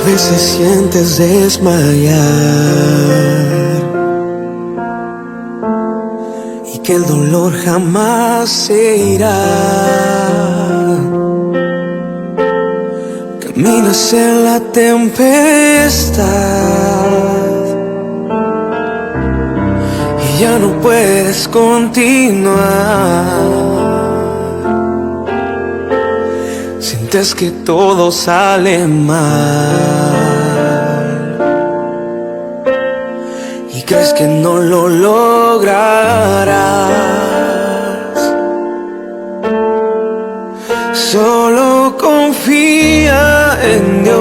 A veces sientes desmayar y que el dolor jamás se irá. Caminas en la tempestad y ya no puedes continuar. Sientes que todo sale mal y crees que no lo lograrás. Solo confía en Dios,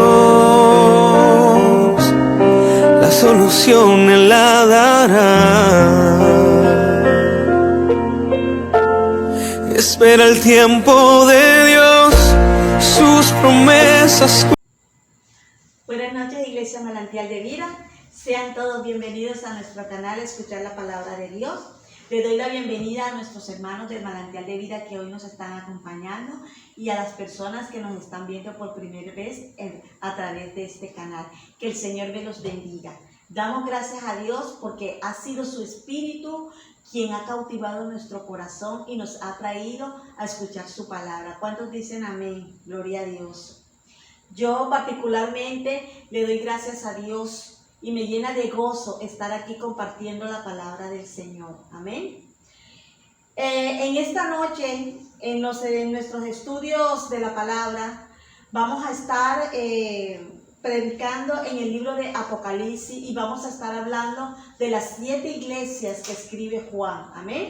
la solución Él la dará. Espera el tiempo de Dios, sus promesas. Buenas noches, Iglesia Manantial de Vida. Sean todos bienvenidos a nuestro canal Escuchar la Palabra de Dios. Le doy la bienvenida a nuestros hermanos del Manantial de Vida que hoy nos están acompañando y a las personas que nos están viendo por primera vez a través de este canal. Que el Señor me los bendiga. Damos gracias a Dios porque ha sido su Espíritu quien ha cautivado nuestro corazón y nos ha traído a escuchar su palabra. ¿Cuántos dicen amén? Gloria a Dios. Yo particularmente le doy gracias a Dios y me llena de gozo estar aquí compartiendo la palabra del Señor. Amén. En esta noche, en nuestros estudios de la palabra, vamos a estar predicando en el libro de Apocalipsis y vamos a estar hablando de las 7 iglesias que escribe Juan. Amén.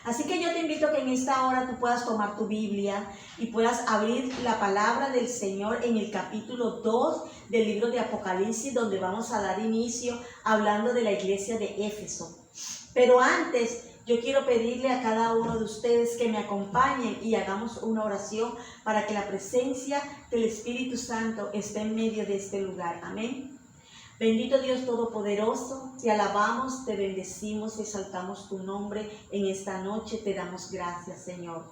Así que yo te invito a que en esta hora tú puedas tomar tu Biblia y puedas abrir la palabra del Señor en el capítulo 2 del libro de Apocalipsis, donde vamos a dar inicio hablando de la iglesia de Éfeso. Pero antes, yo quiero pedirle a cada uno de ustedes que me acompañen y hagamos una oración para que la presencia del Espíritu Santo esté en medio de este lugar. Amén. Bendito Dios Todopoderoso, te alabamos, te bendecimos, exaltamos tu nombre en esta noche, te damos gracias, Señor.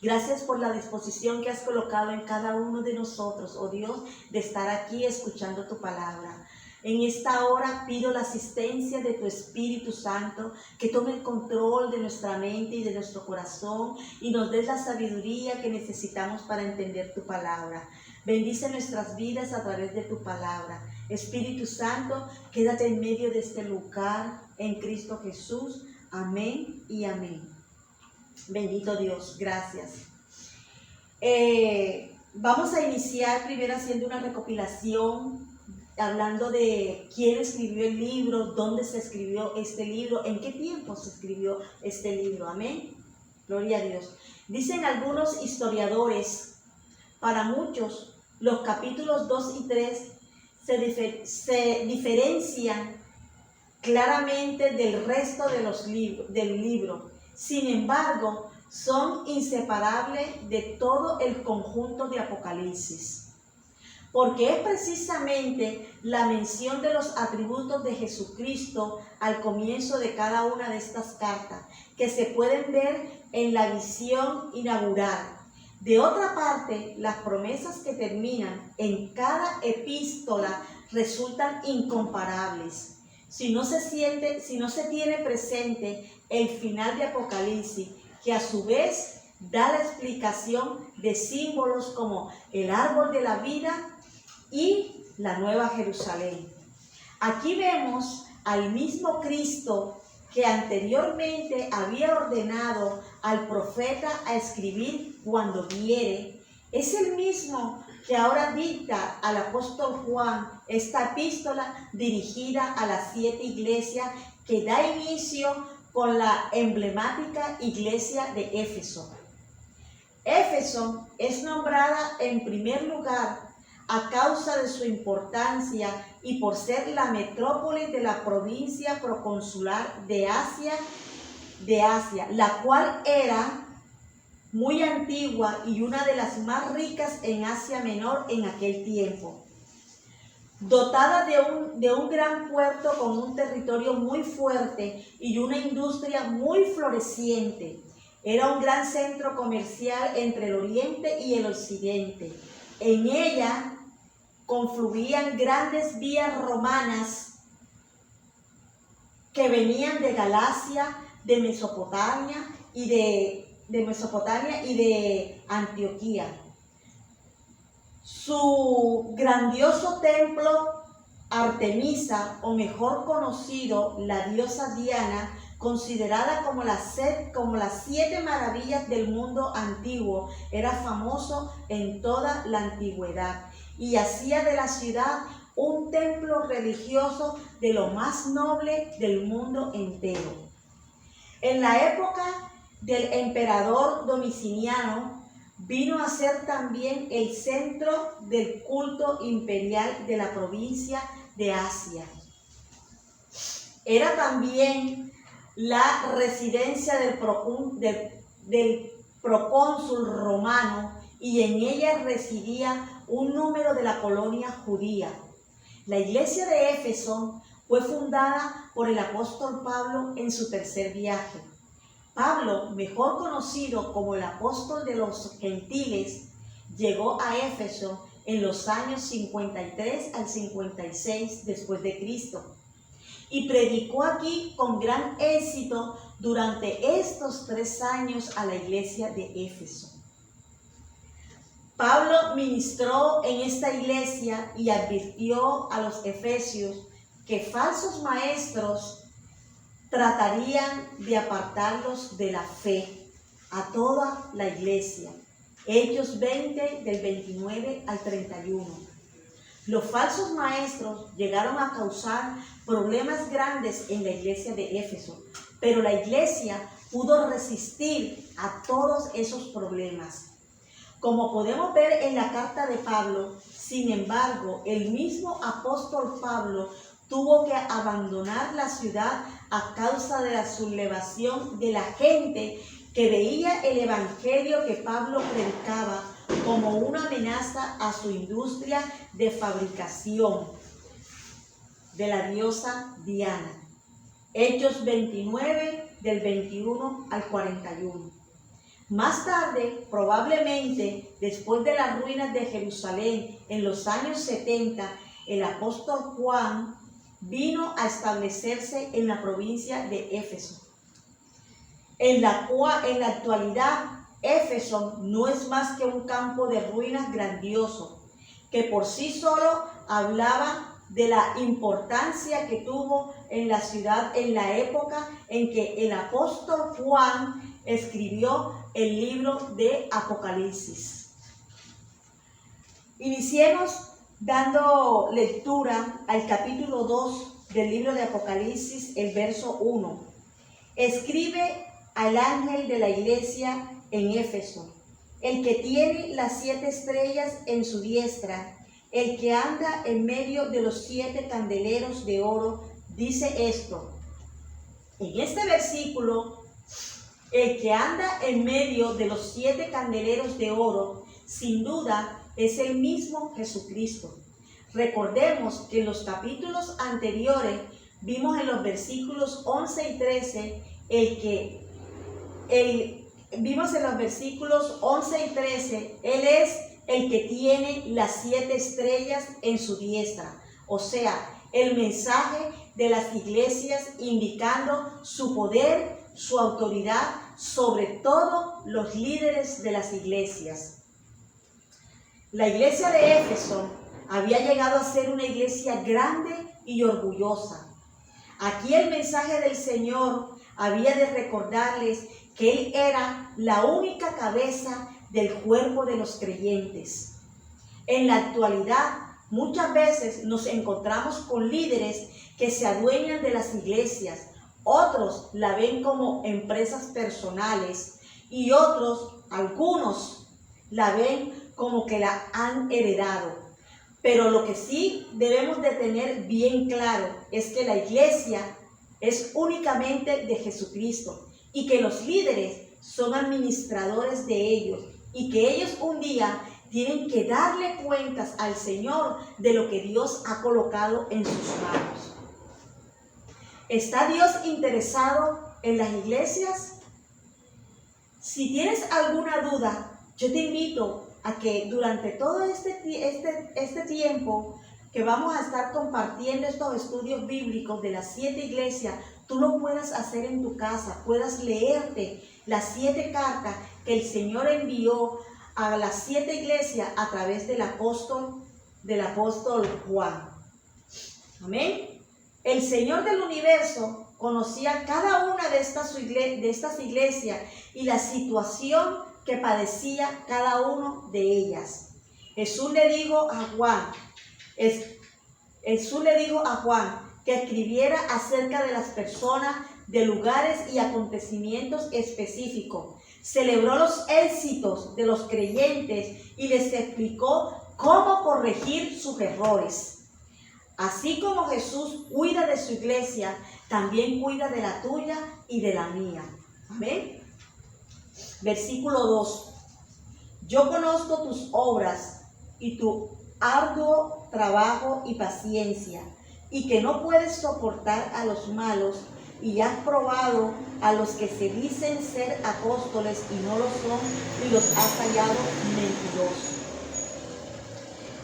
Gracias por la disposición que has colocado en cada uno de nosotros, oh Dios, de estar aquí escuchando tu palabra. En esta hora pido la asistencia de tu Espíritu Santo, que tome el control de nuestra mente y de nuestro corazón y nos des la sabiduría que necesitamos para entender tu palabra. Bendice nuestras vidas a través de tu palabra. Espíritu Santo, quédate en medio de este lugar en Cristo Jesús. Amén y amén. Bendito Dios, gracias. Vamos a iniciar primero haciendo una recopilación, hablando de quién escribió el libro, dónde se escribió este libro, en qué tiempo se escribió este libro. Amén. Gloria a Dios. Dicen algunos historiadores, para muchos, los capítulos 2 y 3 se diferencian claramente del resto de del libro. Sin embargo, son inseparables de todo el conjunto de Apocalipsis, porque es precisamente la mención de los atributos de Jesucristo al comienzo de cada una de estas cartas que se pueden ver en la visión inaugural. De otra parte, las promesas que terminan en cada epístola resultan incomparables. Si no se tiene presente el final de Apocalipsis, que a su vez da la explicación de símbolos como el árbol de la vida y la Nueva Jerusalén. Aquí vemos al mismo Cristo que anteriormente había ordenado al profeta a escribir cuando viere. Es el mismo que ahora dicta al apóstol Juan esta epístola dirigida a las 7 iglesias que da inicio con la emblemática iglesia de Éfeso. Éfeso es nombrada en primer lugar a causa de su importancia y por ser la metrópoli de la provincia proconsular de Asia, la cual era muy antigua y una de las más ricas en Asia Menor en aquel tiempo. Dotada de un gran puerto con un territorio muy fuerte y una industria muy floreciente. Era un gran centro comercial entre el oriente y el occidente. En ella confluían grandes vías romanas que venían de Galacia, de Mesopotamia y de Antioquía. Su grandioso templo Artemisa, o mejor conocido, la diosa Diana, considerada como las 7 maravillas del mundo antiguo, era famoso en toda la antigüedad y hacía de la ciudad un templo religioso de lo más noble del mundo entero. En la época del emperador Domiciano, vino a ser también el centro del culto imperial de la provincia de Asia. Era también la residencia del procónsul romano y en ella residía un número de la colonia judía. La iglesia de Éfeso fue fundada por el apóstol Pablo en su tercer viaje. Pablo, mejor conocido como el apóstol de los gentiles, llegó a Éfeso en los años 53 al 56 después de Cristo y predicó aquí con gran éxito durante estos 3 años a la iglesia de Éfeso. Pablo ministró en esta iglesia y advirtió a los efesios que falsos maestros tratarían de apartarlos de la fe a toda la iglesia. Hechos 20 del 29 al 31. Los falsos maestros llegaron a causar problemas grandes en la iglesia de Éfeso, pero la iglesia pudo resistir a todos esos problemas. Como podemos ver en la carta de Pablo, sin embargo, el mismo apóstol Pablo tuvo que abandonar la ciudad a causa de la sublevación de la gente que veía el evangelio que Pablo predicaba como una amenaza a su industria de fabricación de la diosa Diana. Hechos 29 del 21 al 41. Más tarde, probablemente después de las ruinas de Jerusalén en los años 70, el apóstol Juan vino a establecerse en la provincia de Éfeso. En la actualidad, Éfeso no es más que un campo de ruinas grandioso, que por sí solo hablaba de la importancia que tuvo en la ciudad en la época en que el apóstol Juan escribió el libro de Apocalipsis. Iniciemos dando lectura al capítulo 2 del libro de Apocalipsis, el verso 1. Escribe al ángel de la iglesia en Éfeso, el que tiene las 7 estrellas en su diestra, el que anda en medio de los 7 candeleros de oro, dice esto. En este versículo, el que anda en medio de los 7 candeleros de oro, sin duda, es el mismo Jesucristo. Recordemos que en los capítulos anteriores vimos en los versículos 11 y 13 vimos en los versículos 11 y 13, Él es el que tiene las 7 estrellas en su diestra, o sea, el mensaje de las iglesias indicando su poder, su autoridad sobre todos los líderes de las iglesias. La iglesia de Éfeso había llegado a ser una iglesia grande y orgullosa. Aquí el mensaje del Señor había de recordarles que Él era la única cabeza del cuerpo de los creyentes. En la actualidad, muchas veces nos encontramos con líderes que se adueñan de las iglesias. Otros la ven como empresas personales y algunos la ven como que la han heredado. Pero lo que sí debemos de tener bien claro es que la iglesia es únicamente de Jesucristo y que los líderes son administradores de ellos y que ellos un día tienen que darle cuentas al Señor de lo que Dios ha colocado en sus manos. ¿Está Dios interesado en las iglesias? Si tienes alguna duda, yo te invito a que durante todo este tiempo que vamos a estar compartiendo estos estudios bíblicos de las 7 iglesias, tú lo puedas hacer en tu casa, puedas leerte las 7 cartas que el Señor envió a las 7 iglesias a través del apóstol Juan. Amén. El Señor del universo conocía cada una de estas iglesias y la situación que padecía cada uno de ellas. Jesús le dijo a Juan que escribiera acerca de las personas, de lugares y acontecimientos específicos. Celebró los éxitos de los creyentes y les explicó cómo corregir sus errores. Así como Jesús cuida de su iglesia, también cuida de la tuya y de la mía. Amén. Versículo 2. Yo conozco tus obras y tu arduo trabajo y paciencia, y que no puedes soportar a los malos, y has probado a los que se dicen ser apóstoles y no lo son, y los has hallado mentirosos.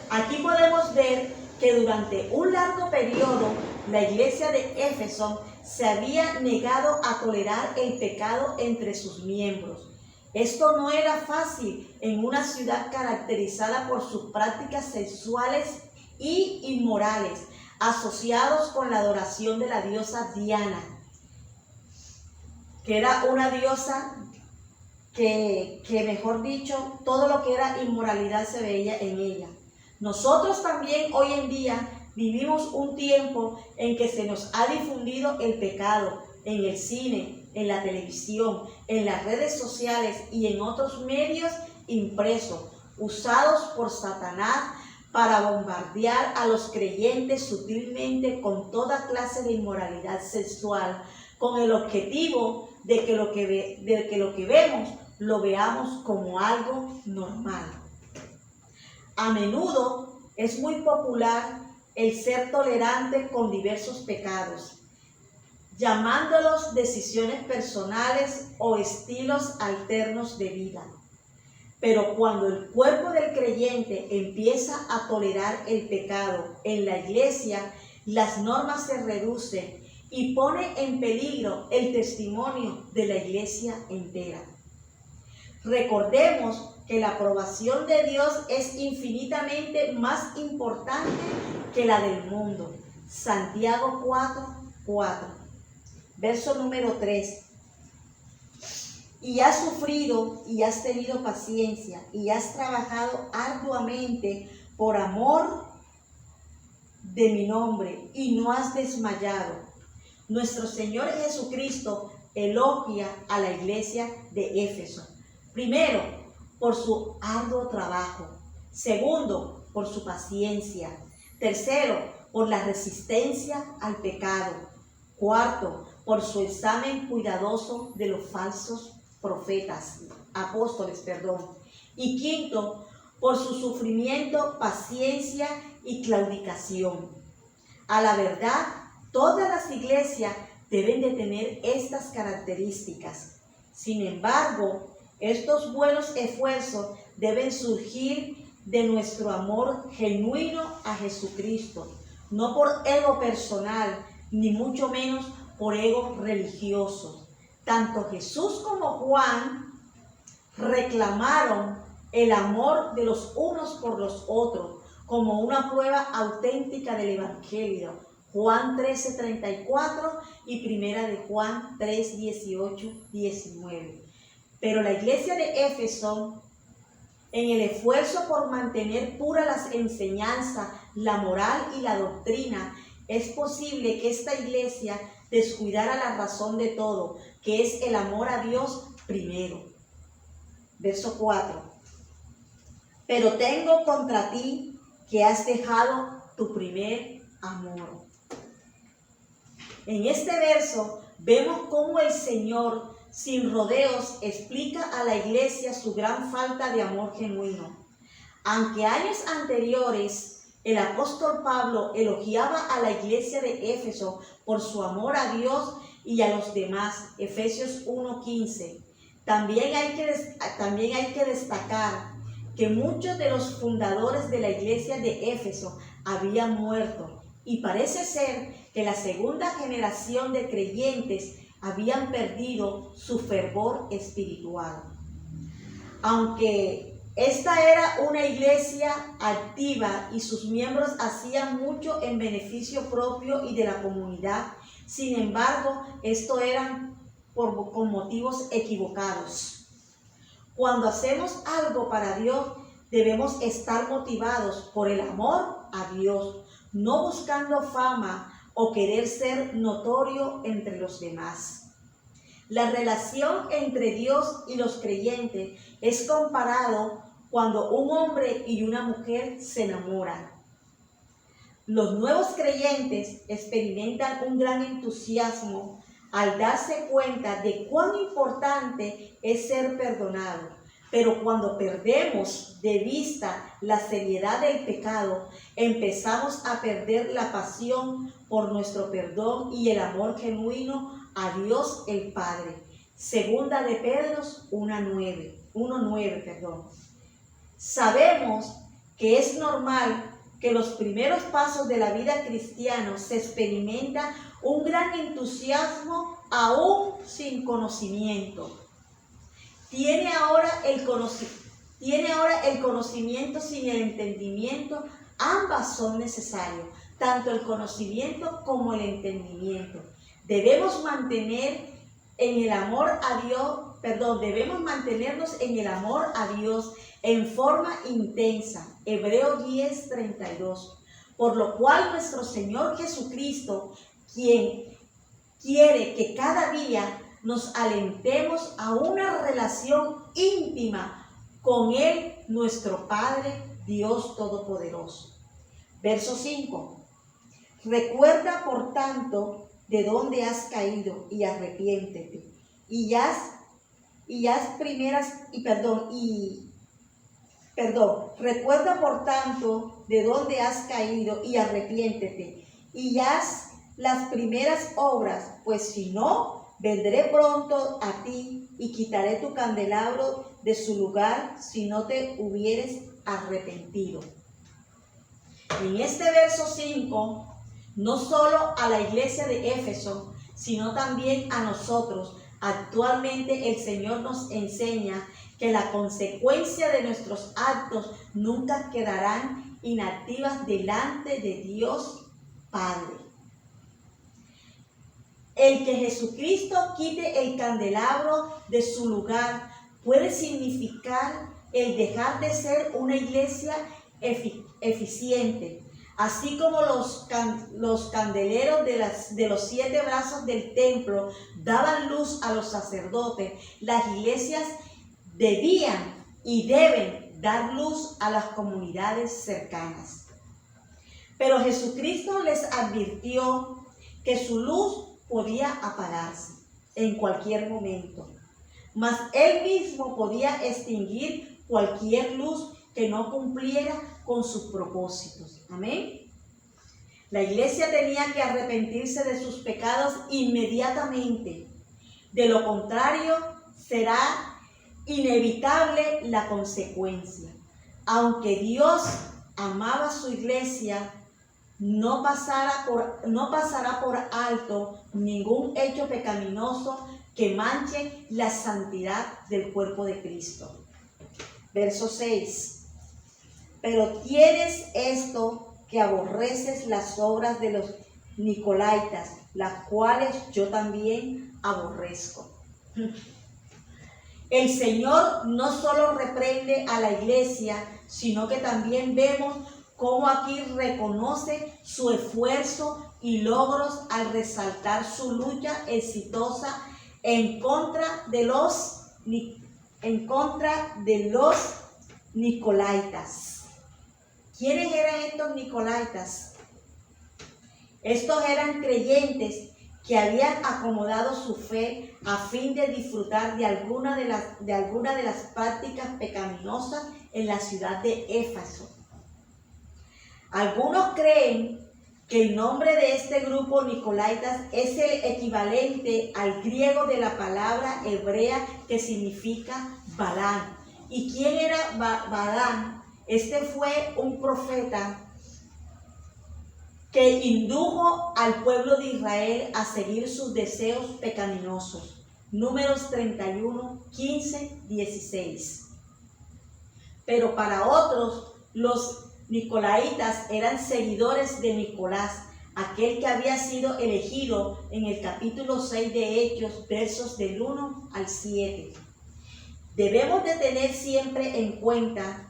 Aquí podemos ver que durante un largo periodo la iglesia de Éfeso se había negado a tolerar el pecado entre sus miembros. Esto no era fácil en una ciudad caracterizada por sus prácticas sexuales y inmorales, asociados con la adoración de la diosa Diana, que era una diosa que mejor dicho, todo lo que era inmoralidad se veía en ella. Nosotros también hoy en día vivimos un tiempo en que se nos ha difundido el pecado en el cine, en la televisión, en las redes sociales y en otros medios impresos, usados por Satanás para bombardear a los creyentes sutilmente con toda clase de inmoralidad sexual, con el objetivo de que lo que vemos lo veamos como algo normal. A menudo es muy popular el ser tolerante con diversos pecados, llamándolos decisiones personales o estilos alternos de vida. Pero cuando el cuerpo del creyente empieza a tolerar el pecado en la iglesia, las normas se reducen y pone en peligro el testimonio de la iglesia entera. Recordemos que la aprobación de Dios es infinitamente más importante que la del mundo. Santiago 4:4. Verso número 3. Y has sufrido y has tenido paciencia y has trabajado arduamente por amor de mi nombre y no has desmayado. Nuestro Señor Jesucristo elogia a la iglesia de Éfeso. Primero, por su arduo trabajo. Segundo, por su paciencia. Tercero, por la resistencia al pecado. Cuarto, por su examen cuidadoso de los falsos apóstoles. Y quinto, por su sufrimiento, paciencia y claudicación. A la verdad, todas las iglesias deben de tener estas características. Sin embargo, estos buenos esfuerzos deben surgir de nuestro amor genuino a Jesucristo, no por ego personal, ni mucho menos por ego religioso. Tanto Jesús como Juan reclamaron el amor de los unos por los otros como una prueba auténtica del Evangelio. Juan 13:34 y primera de Juan 3:18-19. Pero la iglesia de Éfeso, en el esfuerzo por mantener puras las enseñanzas, la moral y la doctrina, es posible que esta iglesia descuidara la razón de todo, que es el amor a Dios primero. Verso 4. Pero tengo contra ti que has dejado tu primer amor. En este verso vemos cómo el Señor, sin rodeos, explica a la iglesia su gran falta de amor genuino. Aunque años anteriores el apóstol Pablo elogiaba a la iglesia de Éfeso por su amor a Dios y a los demás, Efesios 1:15, también hay que destacar que muchos de los fundadores de la iglesia de Éfeso habían muerto y parece ser que la segunda generación de creyentes habían perdido su fervor espiritual. Aunque esta era una iglesia activa y sus miembros hacían mucho en beneficio propio y de la comunidad, sin embargo, esto eran con motivos equivocados. Cuando hacemos algo para Dios, debemos estar motivados por el amor a Dios, no buscando fama o querer ser notorio entre los demás. La relación entre Dios y los creyentes es comparado cuando un hombre y una mujer se enamoran. Los nuevos creyentes experimentan un gran entusiasmo al darse cuenta de cuán importante es ser perdonado. Pero cuando perdemos de vista la seriedad del pecado, empezamos a perder la pasión por nuestro perdón y el amor genuino a Dios el Padre. Segunda de Pedro 1:9. Sabemos que es normal que los primeros pasos de la vida cristiana se experimenta un gran entusiasmo aún sin conocimiento. Tiene ahora el conocimiento sin el entendimiento. Ambas son necesarios, tanto el conocimiento como el entendimiento. Debemos mantenernos en el amor a Dios en forma intensa. Hebreos 10:32. Por lo cual nuestro Señor Jesucristo, quien quiere que cada día nos alentemos a una relación íntima con Él, nuestro Padre, Dios Todopoderoso. Verso 5. Recuerda, por tanto, de dónde has caído y arrepiéntete. Recuerda, por tanto, de dónde has caído y arrepiéntete. Y haz las primeras obras, pues si no, vendré pronto a ti y quitaré tu candelabro de su lugar si no te hubieres arrepentido. En este verso 5, no solo a la iglesia de Éfeso, sino también a nosotros, actualmente el Señor nos enseña que la consecuencia de nuestros actos nunca quedarán inactivas delante de Dios Padre. El que Jesucristo quite el candelabro de su lugar puede significar el dejar de ser una iglesia eficiente. Así como los candeleros de los 7 brazos del templo daban luz a los sacerdotes, las iglesias debían y deben dar luz a las comunidades cercanas. Pero Jesucristo les advirtió que su luz podía apagarse en cualquier momento, mas Él mismo podía extinguir cualquier luz que no cumpliera con sus propósitos. Amén. La iglesia tenía que arrepentirse de sus pecados inmediatamente. De lo contrario, será inevitable la consecuencia. Aunque Dios amaba a su iglesia, no pasará por alto ningún hecho pecaminoso que manche la santidad del cuerpo de Cristo. Verso 6. Pero tienes esto, que aborreces las obras de los nicolaitas, las cuales yo también aborrezco. El Señor no solo reprende a la iglesia, sino que también vemos cómo aquí reconoce su esfuerzo y logros al resaltar su lucha exitosa en contra de los nicolaitas. ¿Quiénes eran estos nicolaitas? Estos eran creyentes que habían acomodado su fe a fin de disfrutar de alguna de las prácticas pecaminosas en la ciudad de Éfeso. Algunos creen que el nombre de este grupo nicolaitas es el equivalente al griego de la palabra hebrea que significa Balaam, ¿Y quién era Balaam? Este fue un profeta que indujo al pueblo de Israel a seguir sus deseos pecaminosos. Números 31, 15, 16. Pero para otros, los nicolaitas eran seguidores de Nicolás, aquel que había sido elegido en el capítulo 6 de Hechos, versos del 1 al 7. Debemos de tener siempre en cuenta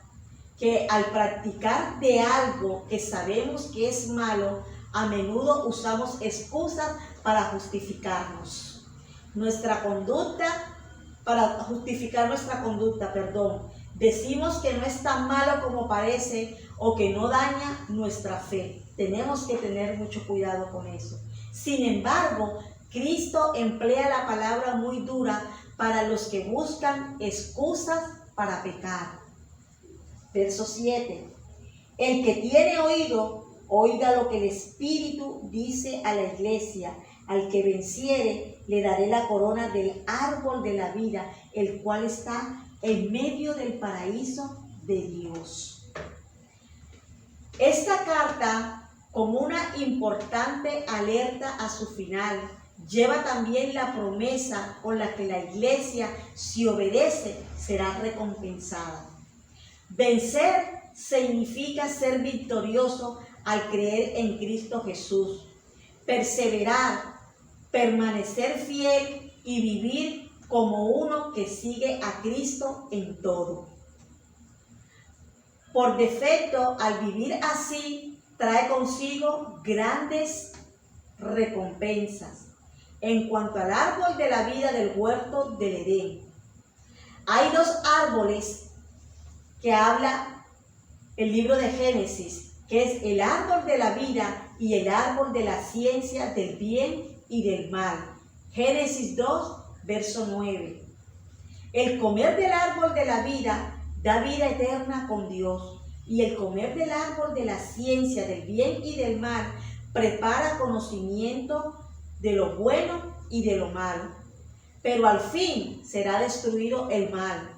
que al practicar de algo que sabemos que es malo, a menudo usamos excusas para justificarnos. Para justificar nuestra conducta, decimos que no es tan malo como parece o que no daña nuestra fe. Tenemos que tener mucho cuidado con eso. Sin embargo, Cristo emplea la palabra muy dura para los que buscan excusas para pecar. Verso 7. El que tiene oído, oiga lo que el Espíritu dice a la iglesia. Al que venciere, le daré la corona del árbol de la vida, el cual está en medio del paraíso de Dios. Esta carta, como una importante alerta a su final, lleva también la promesa con la que la iglesia, si obedece, será recompensada. Vencer significa ser victorioso al creer en Cristo Jesús, perseverar, permanecer fiel y vivir como uno que sigue a Cristo en todo. Por defecto, al vivir así, trae consigo grandes recompensas. En cuanto al árbol de la vida del huerto del Edén, hay dos árboles que habla el libro de Génesis, que es el árbol de la vida y el árbol de la ciencia del bien y del mal. Génesis 2, verso 9. El comer del árbol de la vida da vida eterna con Dios, y el comer del árbol de la ciencia del bien y del mal prepara conocimiento de lo bueno y de lo malo. Pero al fin será destruido el mal,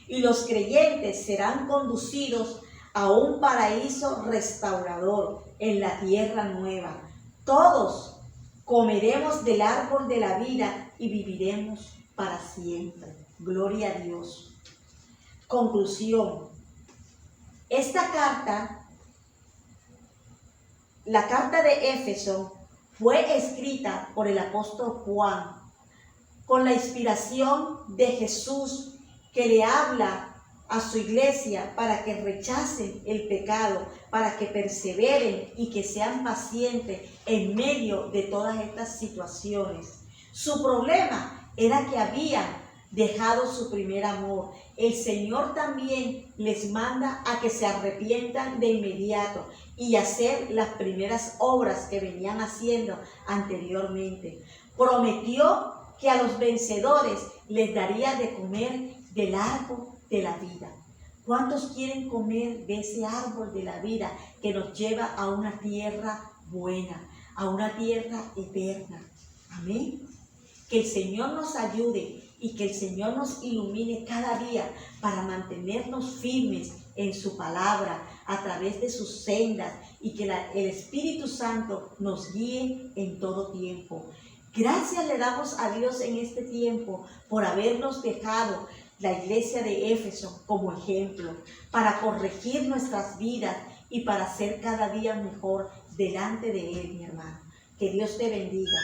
y los creyentes serán conducidos a un paraíso restaurador en la tierra nueva. Todos comeremos del árbol de la vida y viviremos para siempre. Gloria a Dios. Conclusión. Esta carta, la carta de Éfeso, fue escrita por el apóstol Juan con la inspiración de Jesús, que le habla a su iglesia para que rechacen el pecado, para que perseveren y que sean pacientes en medio de todas estas situaciones. Su problema era que habían dejado su primer amor. El Señor también les manda a que se arrepientan de inmediato y hacer las primeras obras que venían haciendo anteriormente. Prometió que a los vencedores les daría de comer del árbol de la vida. ¿Cuántos quieren comer de ese árbol de la vida que nos lleva a una tierra buena, a una tierra eterna? Amén. Que el Señor nos ayude y que el Señor nos ilumine cada día para mantenernos firmes en su palabra, a través de sus sendas, y que el Espíritu Santo nos guíe en todo tiempo. Gracias le damos a Dios en este tiempo por habernos dejado la iglesia de Éfeso como ejemplo para corregir nuestras vidas y para ser cada día mejor delante de Él, mi hermano. Que Dios te bendiga.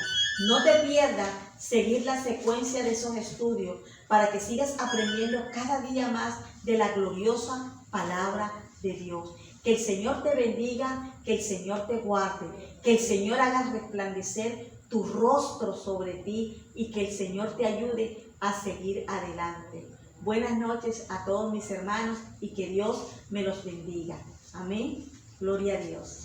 No te pierdas seguir la secuencia de esos estudios para que sigas aprendiendo cada día más de la gloriosa palabra de Dios. Que el Señor te bendiga, que el Señor te guarde, que el Señor haga resplandecer tu rostro sobre ti y que el Señor te ayude a seguir adelante. Buenas noches a todos mis hermanos y que Dios me los bendiga. Amén. Gloria a Dios.